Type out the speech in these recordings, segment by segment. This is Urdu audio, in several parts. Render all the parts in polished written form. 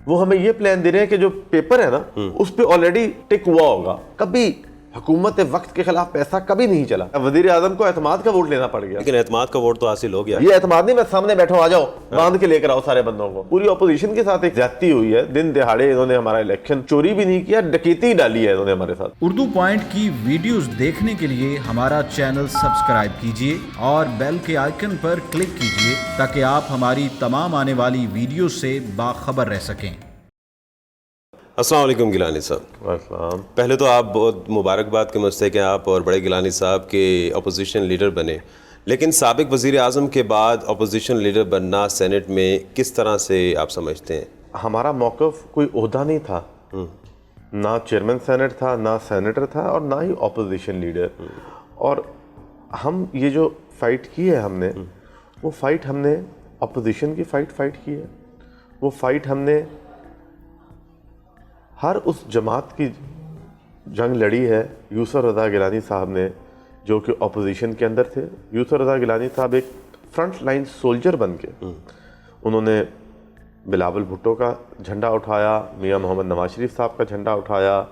وہ ہمیں یہ پلان دے رہے ہیں کہ جو پیپر ہے نا اس پہ آلریڈی ٹک ہوا ہوگا. کبھی حکومت وقت کے خلاف پیسہ کبھی نہیں چلا. وزیر اعظم کو اعتماد کا ووٹ لینا پڑ گیا. لیکن اعتماد کا ووٹ تو حاصل ہو گیا. یہ اعتماد نہیں میں سامنے بیٹھا ہوں, آ جاؤ باندھ کے لے کر آؤ سارے بندوں کو. پوری اپوزیشن کے ساتھ ایک زیادتی ہوئی ہے. دن دہاڑے انہوں نے ہمارا الیکشن چوری بھی نہیں کیا, ڈکیتی ڈالی ہے انہوں نے ہمارے ساتھ. اردو پوائنٹ کی ویڈیوز دیکھنے کے لیے ہمارا چینل سبسکرائب کیجیے اور بیل کے آئیکن پر کلک کیجیے تاکہ آپ ہماری تمام آنے والی ویڈیوز سے باخبر رہ سکیں. السلام علیکم گیلانی صاحب. السلام. پہلے تو آپ بہت مبارکباد کے مستحق ہیں, آپ اور بڑے گیلانی صاحب کے اپوزیشن لیڈر بنے, لیکن سابق وزیر اعظم کے بعد اپوزیشن لیڈر بننا سینٹ میں کس طرح سے آپ سمجھتے ہیں؟ ہمارا موقف کوئی عہدہ نہیں تھا, نہ چیئرمین سینٹ تھا, نہ سینیٹر تھا, اور نہ ہی اپوزیشن لیڈر. اور ہم یہ جو فائٹ کی ہے ہم نے, وہ فائٹ ہم نے اپوزیشن کی فائٹ کی ہے. وہ فائٹ ہم نے ہر اس جماعت کی جنگ لڑی ہے. یوسف رضا گیلانی صاحب نے, جو کہ اپوزیشن کے اندر تھے. یوسف رضا گیلانی صاحب ایک فرنٹ لائن سولجر بن کے انہوں نے بلاول بھٹو کا جھنڈا اٹھایا, میاں محمد نواز شریف صاحب کا جھنڈا اٹھایا,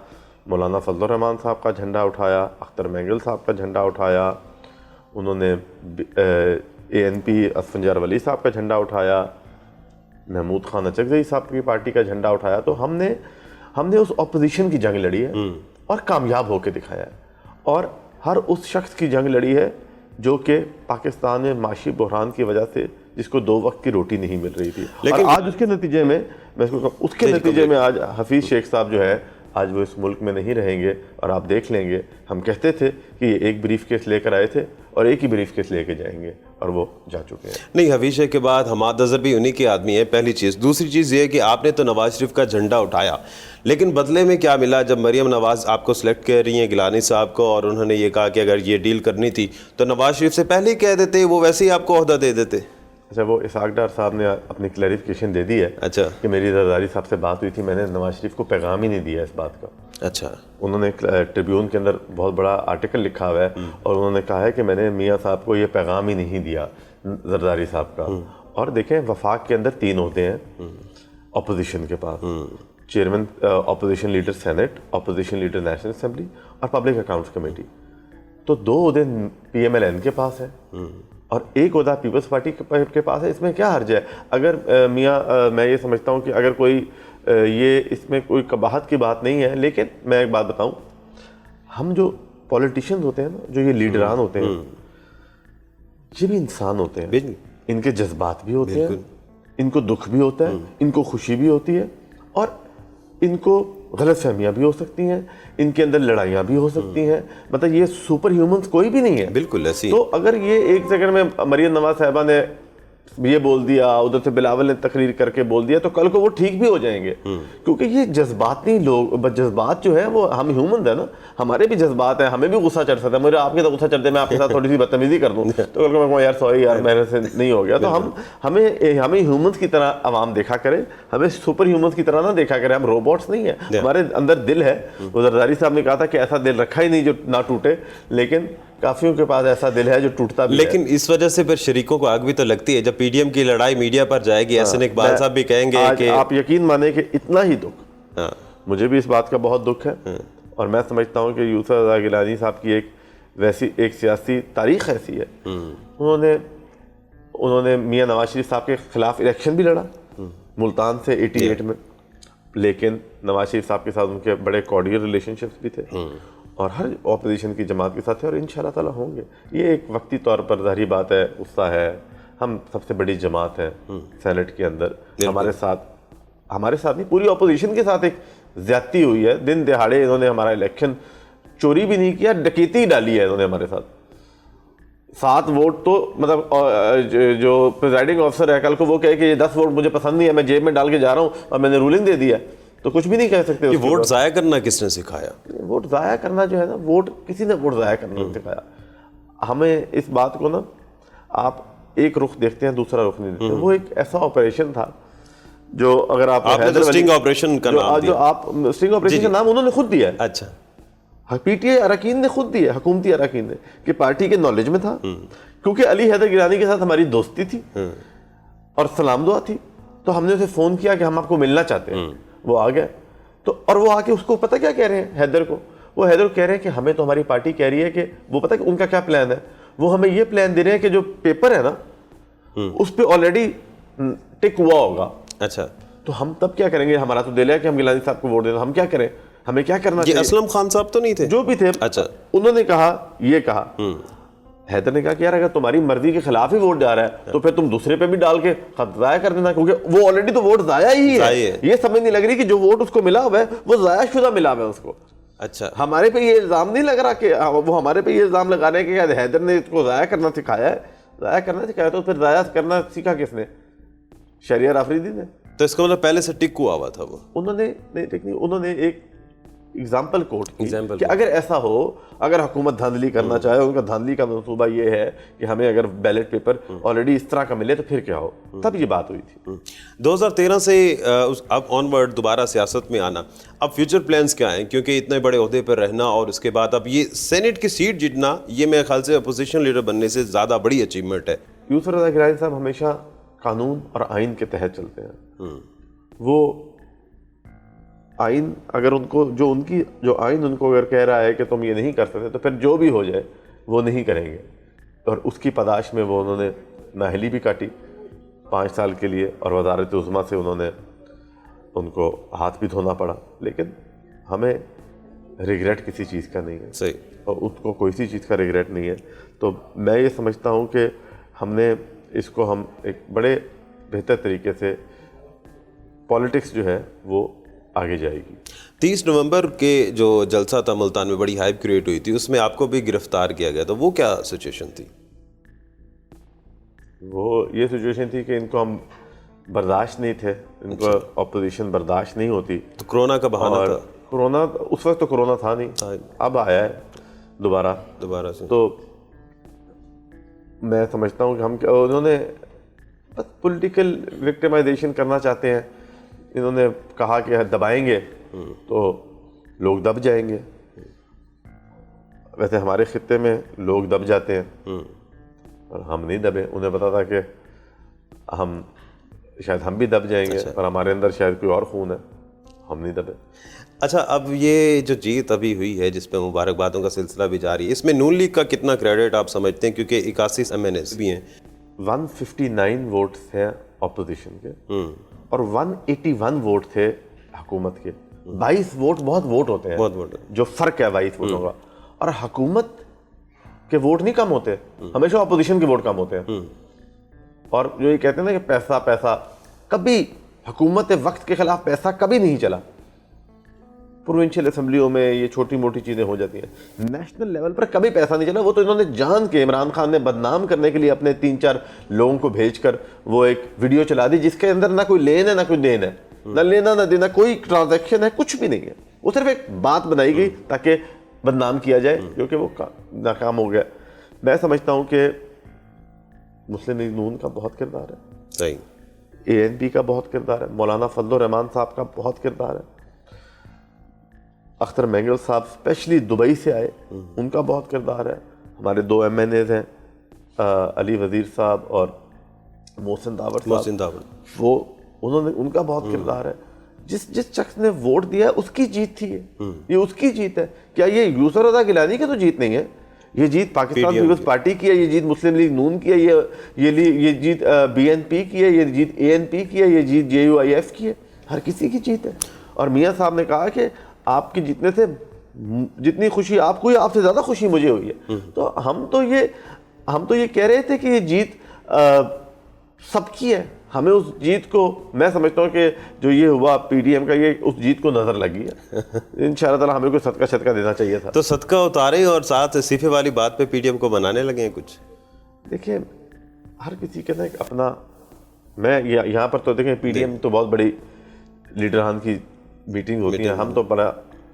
مولانا فضل الرحمان صاحب کا جھنڈا اٹھایا, اختر مینگل صاحب کا جھنڈا اٹھایا, انہوں نے ANP اسفنجار ولی صاحب کا جھنڈا اٹھایا, محمود خان اچکزئی صاحب کی پارٹی کا جھنڈا اٹھایا. تو ہم نے اس اپوزیشن کی جنگ لڑی ہے اور کامیاب ہو کے دکھایا ہے. اور ہر اس شخص کی جنگ لڑی ہے جو کہ پاکستان میں معاشی بحران کی وجہ سے جس کو 2 وقت کی روٹی نہیں مل رہی تھی. اور آج اس کے نتیجے میں آج حفیظ شیخ صاحب جو ہے, آج وہ اس ملک میں نہیں رہیں گے. اور آپ دیکھ لیں گے, ہم کہتے تھے کہ یہ ایک بریف کیس لے کر آئے تھے اور ایک ہی بریف کیس لے کے جائیں گے, اور وہ جا چکے ہیں. نہیں, حفیظ شیخ کے بعد حماد اظہر بھی انہی کے آدمی ہیں, پہلی چیز. دوسری چیز یہ ہے کہ آپ نے تو نواز شریف کا جھنڈا اٹھایا, لیکن بدلے میں کیا ملا؟ جب مریم نواز آپ کو سلیکٹ کر رہی ہیں گیلانی صاحب کو, اور انہوں نے یہ کہا کہ اگر یہ ڈیل کرنی تھی تو نواز شریف سے پہلے ہی کہہ دیتے, وہ ویسے ہی آپ کو عہدہ دے دیتے. اچھا, وہ اسحاق ڈار صاحب نے اپنی کلیریفیکیشن دے دی ہے. اچھا, کہ میری زرداری صاحب سے بات ہوئی تھی, میں نے نواز شریف کو پیغام ہی نہیں دیا اس بات کا. اچھا, انہوں نے ٹریبیون کے اندر بہت بڑا آرٹیکل لکھا ہوا ہے, اور انہوں نے کہا ہے کہ میں نے میاں صاحب کو یہ پیغام ہی نہیں دیا زرداری صاحب کا. اور دیکھیں, وفاق کے اندر 3 عہدے ہیں اپوزیشن کے پاس, chairman opposition leader senate, opposition leader national assembly, اور پبلک اکاؤنٹس کمیٹی. تو 2 عہدے PMLN کے پاس ہیں اور 1 عہدہ پیپلز پارٹی کے پاس ہے. اس میں کیا حرج ہے؟ اگر میں یہ سمجھتا ہوں کہ اگر کوئی یہ اس میں کوئی قباحت کی بات نہیں ہے. لیکن میں ایک بات بتاؤں, ہم جو پولیٹیشینز ہوتے ہیں نا, جو یہ لیڈران ہوتے ہیں, یہ بھی انسان ہوتے ہیں. ان کے جذبات بھی ہوتے ہیں, ان کو دکھ بھی ہوتا ہے, ان کو خوشی بھی ہوتی ہے, اور ان کو غلط فہمیاں بھی ہو سکتی ہیں, ان کے اندر لڑائیاں بھی ہو سکتی ہیں. مطلب یہ سپر ہیومنز کوئی بھی نہیں ہے. بالکل ایسی. تو اگر یہ ایک سیکنڈ میں مریم نواز صاحبہ نے یہ بول دیا, ادھر سے بلاول نے تقریر کر کے بول دیا, تو کل کو وہ ٹھیک بھی ہو جائیں گے. کیونکہ یہ جذباتی لوگ, جذبات جو ہے وہ ہم ہیومنز ہیں نا, ہمارے بھی جذبات ہیں, ہمیں بھی غصہ چڑھ سکتا ہے. مجھے آپ کے ساتھ غصہ چڑھتے ہیں, میں آپ کے ساتھ تھوڑی سی بدتمیزی کر دوں تو کل کو میں کہوں یار سوری یار میرے سے نہیں ہو گیا. تو ہمیں ہیومنز کی طرح عوام دیکھا کرے, ہمیں سپر ہیومنز کی طرح نہ دیکھا کرے. ہم روبوٹس نہیں ہیں, ہمارے اندر دل ہے. زرداری صاحب نے کہا تھا کہ ایسا دل رکھا ہی نہیں جو نہ ٹوٹے, لیکن کافیوں کے پاس ایسا دل ہے جو ٹوٹتا بھی ہے. لیکن اس وجہ سے پھر شریکوں کو آگ بھی تو لگتی ہے. جب PDM کی لڑائی میڈیا پر جائے گی, احسن اقبال صاحب بھی کہیں گے کہ آپ یقین مانیں کہ اتنا ہی دکھ, مجھے بھی اس بات کا بہت دکھ ہے. اور میں سمجھتا ہوں کہ یوسف رضا گیلانی صاحب کی ایک سیاسی تاریخ ایسی ہے. انہوں نے میاں نواز شریف صاحب کے خلاف الیکشن بھی لڑا ملتان سے 88 میں, لیکن نواز شریف صاحب کے ساتھ ان کے بڑے کارڈیل ریلیشن شپس بھی تھے, اور ہر اپوزیشن کی جماعت کے ساتھ ہے, اور انشاءاللہ تعالیٰ ہوں گے. یہ ایک وقتی طور پر ظاہری بات ہے, غصہ ہے. ہم سب سے بڑی جماعت ہے سینٹ کے اندر, ہمارے ساتھ نہیں پوری اپوزیشن کے ساتھ ایک زیادتی ہوئی ہے. دن دہاڑے انہوں نے ہمارا الیکشن چوری بھی نہیں کیا, ڈکیتی ڈالی ہے انہوں نے ہمارے ساتھ. 7 ووٹ تو مطلب جو پریزائڈنگ آفیسر ہے, کل کو وہ کہے کہ یہ 10 ووٹ مجھے پسند نہیں ہے, میں جیب میں ڈال کے جا رہا ہوں اور میں نے رولنگ دے دیا, تو کچھ بھی نہیں کہہ سکتے. ووٹ ضائع کرنا کس نے سکھایا؟ ووٹ ضائع کرنا جو ہے نا, کسی نے ووٹ ضائع کرنا نہیں سکھایا ہمیں. اس بات کو نا آپ ایک رخ دیکھتے ہیں, دوسرا رخ نہیں دیکھتے. وہ ایک ایسا آپریشن تھا جو اگر آپ نے سٹنگ آپریشن کا نام دیا, سٹنگ آپریشن کا نام انہوں نے خود دیا ہے. اچھا, PTI اراکین نے خود دیا, حکومتی اراکین نے, کہ پارٹی کے نالج میں تھا, کیونکہ علی حیدر گیلانی کے ساتھ ہماری دوستی تھی اور سلام دعا تھی. تو ہم نے اسے فون کیا کہ ہم آپ کو ملنا چاہتے ہیں, وہ آ گیا. تو اور وہ آ کے اس کو پتہ کیا کہہ رہے ہیں حیدر کو, وہ حیدر کہہ رہے ہیں کہ ہمیں تو ہماری پارٹی کہہ رہی ہے کہ وہ پتہ کہ ان کا کیا پلان ہے, وہ ہمیں یہ پلان دے رہے ہیں کہ جو پیپر ہے نا اس پہ آلریڈی ٹک ہوا ہوگا. اچھا, تو ہم تب کیا کریں گے, ہمارا تو دل ہے کہ ہم گیلانی صاحب کو ووٹ دیں, ہم کیا کریں, ہمیں کیا کرنا یہ چاہیے. اسلم خان صاحب تو نہیں تھے جو بھی تھے, اچھا, انہوں نے کہا, یہ کہا حیدر نے کہا کہ یار اگر تمہاری مرضی کے خلاف ہی ووٹ جا رہا ہے تو پھر تم دوسرے پہ بھی ڈال کے ضائع کر دینا, کیونکہ وہ آلریڈی تو ووٹ ضائع ہی ہے. یہ سمجھ نہیں لگ رہی کہ جو ووٹ اس کو ملا ہوا ہے وہ ضائع شدہ ملا ہوا ہے اس کو. اچھا, ہمارے پہ یہ الزام نہیں لگ رہا کہ وہ ہمارے پہ یہ الزام لگا رہے ہیں کہ حیدر نے اس کو ضائع کرنا سکھایا ہے. ضائع کرنا سکھایا تو پھر ضائع کرنا سیکھا کس نے, شہریار آفریدی نے. تو اس کا مطلب پہلے سے ٹک ہوا ہوا تھا وہ. انہوں نے ایک ایگزامپل کوٹ کی کہ اگر ایسا ہو, اگر حکومت دھاندلی کرنا چاہے, ان کا دھاندلی کا منصوبہ یہ ہے کہ ہمیں اگر بیلٹ پیپر آلریڈی اس طرح کا ملے تو پھر کیا ہو, تب یہ بات ہوئی تھی. 2013 سے اب آن ورڈ دوبارہ سیاست میں آنا, اب فیوچر پلانز کیا ہیں, کیونکہ اتنے بڑے عہدے پر رہنا اور اس کے بعد اب یہ سینٹ کی سیٹ جیتنا, یہ میرے خیال سے اپوزیشن لیڈر بننے سے زیادہ بڑی اچیومنٹ ہے. یوسف رضا گیلانی صاحب ہمیشہ قانون اور آئین کے تحت چلتے ہیں. وہ آئین اگر ان کو جو آئین ان کو اگر کہہ رہا ہے کہ تم یہ نہیں کر سکتے تو پھر جو بھی ہو جائے وہ نہیں کریں گے. اور اس کی پاداش میں وہ انہوں نے نااہلی بھی کاٹی 5 سال کے لیے, اور وزارت عظمیٰ سے انہوں نے ان کو ہاتھ بھی دھونا پڑا. لیکن ہمیں ریگریٹ کسی چیز کا نہیں ہے, صحیح, اور اس کو کوئی سی چیز کا ریگریٹ نہیں ہے. تو میں یہ سمجھتا ہوں کہ ہم نے اس کو ہم ایک بڑے بہتر طریقے سے, پولیٹکس جو ہے وہ آگے جائے گی. 30 نومبر کے جو جلسہ تھا ملتان میں, بڑی ہائپ کریٹ ہوئی تھی, اس میں آپ کو بھی گرفتار کیا گیا تھا, وہ کیا سچویشن تھی؟ وہ یہ سچویشن تھی کہ ان کو ہم برداشت نہیں تھے, ان کو اپوزیشن برداشت نہیں ہوتی. کرونا کا بہانہ تھا. کرونا اس وقت تو کرونا تھا نہیں, اب آیا ہے دوبارہ سے. تو میں سمجھتا ہوں کہ انہوں نے بس پولیٹیکل وکٹمائزیشن کرنا چاہتے ہیں. انہوں نے کہا کہ دبائیں گے تو لوگ دب جائیں گے. ویسے ہمارے خطے میں لوگ دب جاتے ہیں اور ہم نہیں دبے. انہیں پتا تھا کہ شاید ہم بھی دب جائیں گے, اور ہمارے اندر شاید کوئی اور خون ہے, ہم نہیں دبے. اچھا, اب یہ جو جیت ابھی ہوئی ہے جس پہ مبارکبادوں کا سلسلہ بھی جاری ہے, اس میں نون لیگ کا کتنا کریڈٹ آپ سمجھتے ہیں, کیونکہ 81 MNAs بھی ہیں. 159 ووٹس ہیں اپوزیشن کے اور 181 ووٹ تھے حکومت کے. 22 ووٹ بہت ووٹ ہوتے ہیں, جو فرق ہے 22 ووٹوں کا. اور حکومت کے ووٹ نہیں کم ہوتے, ہمیشہ اپوزیشن کے ووٹ کم ہوتے ہیں. اور جو یہ کہتے ہیں نا کہ پیسہ پیسہ, کبھی حکومت وقت کے خلاف پیسہ کبھی نہیں چلا. پروونشل اسمبلیوں میں یہ چھوٹی موٹی چیزیں ہو جاتی ہیں, نیشنل لیول پر کبھی پیسہ نہیں چلا. وہ تو انہوں نے جان کے, عمران خان نے بدنام کرنے کے لیے اپنے 3-4 لوگوں کو بھیج کر وہ ایک ویڈیو چلا دی جس کے اندر نہ کوئی لین ہے نہ کوئی دین ہے, نہ لینا نہ دینا, کوئی ٹرانزیکشن ہے, کچھ بھی نہیں ہے. وہ صرف ایک بات بنائی گئی تاکہ بدنام کیا جائے, کیونکہ وہ ناکام ہو گیا. میں سمجھتا ہوں کہ مسلم لیگ نون کا بہت کردار ہے, صحیح, ANP کا بہت کردار ہے, مولانا فضل الرحمان صاحب کا بہت کردار ہے, اختر مینگل صاحب اسپیشلی دبئی سے آئے, ان کا بہت کردار ہے. ہمارے 2 MNAs ہیں, علی وزیر صاحب اور محسن داور, وہ انہوں نے, ان کا بہت کردار ہے. جس شخص نے ووٹ دیا ہے اس کی جیت تھی, یہ اس کی جیت ہے. کیا یہ یوسف رضا گیلانی کی تو جیت نہیں ہے, یہ جیت پاکستان پیپلز پارٹی کی ہے, یہ جیت مسلم لیگ نون کی ہے, یہ جیت BNP کی ہے, یہ جیت ANP کی ہے, یہ جیت JUIF کی ہے, ہر کسی کی جیت ہے. اور میاں صاحب نے کہا کہ آپ کی جتنے سے جتنی خوشی آپ کو ہوئی, آپ سے زیادہ خوشی مجھے ہوئی ہے. تو ہم تو یہ کہہ رہے تھے کہ یہ جیت سب کی ہے. ہمیں اس جیت کو, میں سمجھتا ہوں کہ جو یہ ہوا PDM کا, یہ اس جیت کو نظر لگی ہے. انشاءاللہ تعالی ہمیں کوئی صدقہ دینا چاہیے تھا. تو صدقہ اتاریں اور ساتھ استعفے والی بات پہ PDM کو بنانے لگے ہیں کچھ. دیکھیں ہر کسی کے نا ایک اپنا, میں یہاں پر تو دیکھیں PDM تو بہت بڑی لیڈران کی میٹنگ ہوتی ہیں, ہم تو بڑا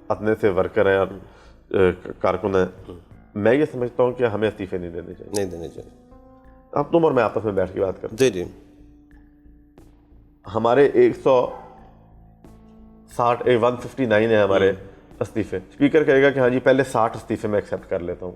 اپنے سے ورکر ہیں اور کارکن ہیں. میں یہ سمجھتا ہوں کہ ہمیں استعفے نہیں دینے چاہیے. اب تم اور میں آپس میں بیٹھ کے بات کرتے ہیں. جی, ہمارے 159 ہیں ہمارے استعفے. اسپیکر کہے گا کہ ہاں جی پہلے 60 استعفے میں ایکسیپٹ کر لیتا ہوں.